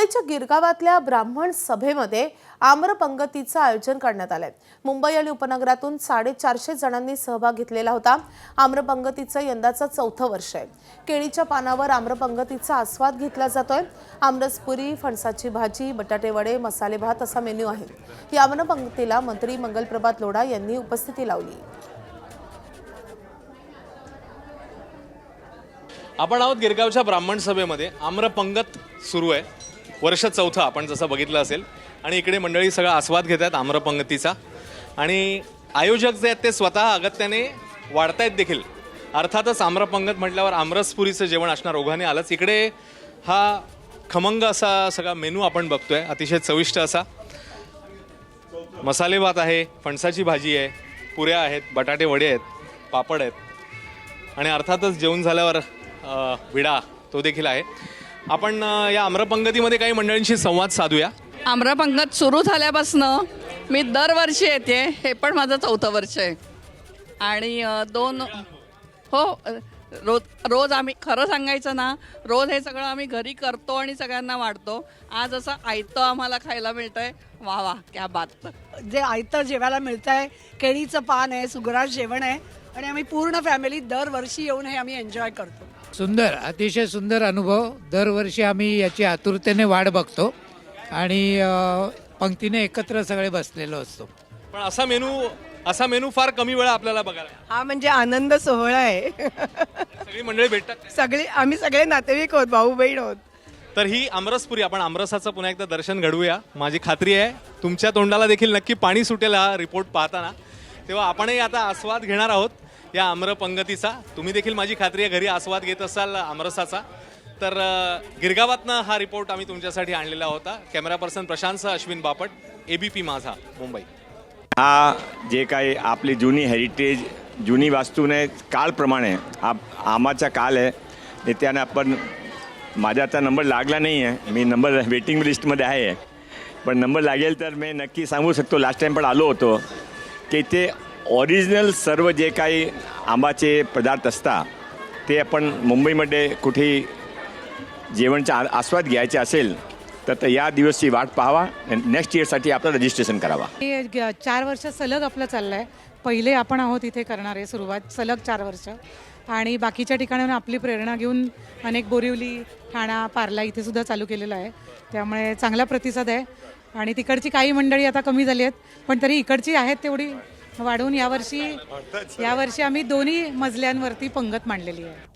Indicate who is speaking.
Speaker 1: मुंबईच्या गिरगावातल्या ब्राह्मण सभेमध्ये आम्रपंगतीचं आयोजन करण्यात आलंय। मुंबई आणि उपनगरातून 450 जणांनी सहभाग घेतलेला होता। आम्रपंगतीचं यंदाचं 4थं वर्ष आहे। केळीच्या पानावर आम्रपंगतीचा आस्वाद घेतला जातोय। आमरसपुरी, फणसाची भाजी, बटाटे वडे, मसाले भात असा मेन्यू आहे। या आम्रपंगतीला मंत्री मंगलप्रभात लोढा यांनी उपस्थिती लावली।
Speaker 2: आपण आहोत गिरगावच्या ब्राह्मण सभेमध्ये। आम्रपंगत सुरू आहे, वर्ष 4थं आपण जसं बघितलं असेल। आणि इकडे मंडळी सगळा आस्वाद घेत आहेत आम्रपंगतीचा। आणि आयोजक जे आहेत ते स्वतः अगत्याने वाढतायत देखील। अर्थातच आम्रपंगत म्हटल्यावर आमरसपुरीचं जेवण असणार ओघाने आलंच। इकडे हा खमंग असा सगळा मेनू आपण बघतोय, अतिशय चविष्ट असा। मसाले भात आहे, फणसाची भाजी आहे, पुऱ्या आहेत, बटाटे वडे आहेत, पापड आहेत आणि अर्थातच जेवण झाल्यावर विडा तो देखील आहे। आपण या आम्रपंगतीमध्ये काही मंडळींशी संवाद साधूया।
Speaker 3: आम्रपंगत सुरू झाल्यापासून मी दरवर्षी येते, हे पण माझं 4थं वर्ष आहे। आणि रोज आम्ही खरं सांगायचं ना, रोज हे सगळं आम्ही घरी करतो आणि सगळ्यांना वाढतो। आज असं आयतं आम्हाला खायला मिळतंय, वा वा क्या बात।
Speaker 4: जे आयतं जेवायला मिळतंय, केळीचं पान आहे, सुग्रास जेवण आहे आणि आम्ही पूर्ण फॅमिली दरवर्षी येऊन हे आम्ही एन्जॉय करतो।
Speaker 5: सुंदर, अतिशय सुंदर अनुभव। दरवर्षी आम्ही याची आतुरतेने वाट बघतो आणि पंक्तीने एकत्र सगळे बसलेलो असतो।
Speaker 2: पण असा मेनू फार कमी वेळा आपल्याला बघायला।
Speaker 6: हा म्हणजे आनंद सोहळा आहे।
Speaker 2: सगळी मंडळी भेटतात,
Speaker 6: आम्ही सगळे नातेवाईक आहोत, भाऊ बहीण आहोत।
Speaker 2: तर ही आमरसपुरी, आपण आमरसाचं पुन्हा एकदा दर्शन घडवूया। माझी खात्री आहे तुमच्या तोंडाला देखील नक्की पाणी सुटेल हा रिपोर्ट पाहताना। तेव्हा आपणही आता आस्वाद घेणार आहोत या आम्रपंगतीचा। तुम्ही देखील माझी खात्री आहे घरी आस्वाद घेत असाल आमरसाचा। तर गिरगावातनं हा रिपोर्ट आम्ही तुमच्यासाठी आणलेला होता। Camera person Prashant, Ashwin Bapat, ABP माझा, मुंबई।
Speaker 7: हा जे काही आपली जुनी हेरिटेज, जुनी वास्तूने काळप्रमाणे आमाचा काल आहे। त्याने आपण, माझा आता नंबर लागला नाही आहे, मी नंबर वेटिंग लिस्टमध्ये आहे, पण नंबर लागेल तर मी नक्की सांगू शकतो। लास्ट टाईम पण आलो होतो की ते ओरिजिनल सर्व जे काही आंबाचे पदार्थ असतात ते आपण मुंबईमध्ये कुठेही जेवणचा आस्वाद घ्यायचा असेल तर या दिवसची वाट पाहावा। नेक्स्ट इयरसाठी आपलं रजिस्ट्रेशन करावा।
Speaker 8: 4 वर्ष सलग आपलं चाललं आहे। पहिले आपण आहोत इथे करणारे सुरुवात, सलग 4 वर्ष। आणि बाकीच्या ठिकाणाहून आपली प्रेरणा घेऊन अनेक बोरिवली, ठाणा, पार्ला इथे सुद्धा चालू केलेलं आहे। त्यामुळे चांगला प्रतिसाद आहे। आणि तिकडची काही मंडळी आता कमी झाली आहेत, पण तरी इकडची आहेत तेवढी वाढवून यावर्षी आम्ही 2 मजल्यांवरती पंगत मांडलेली आहे।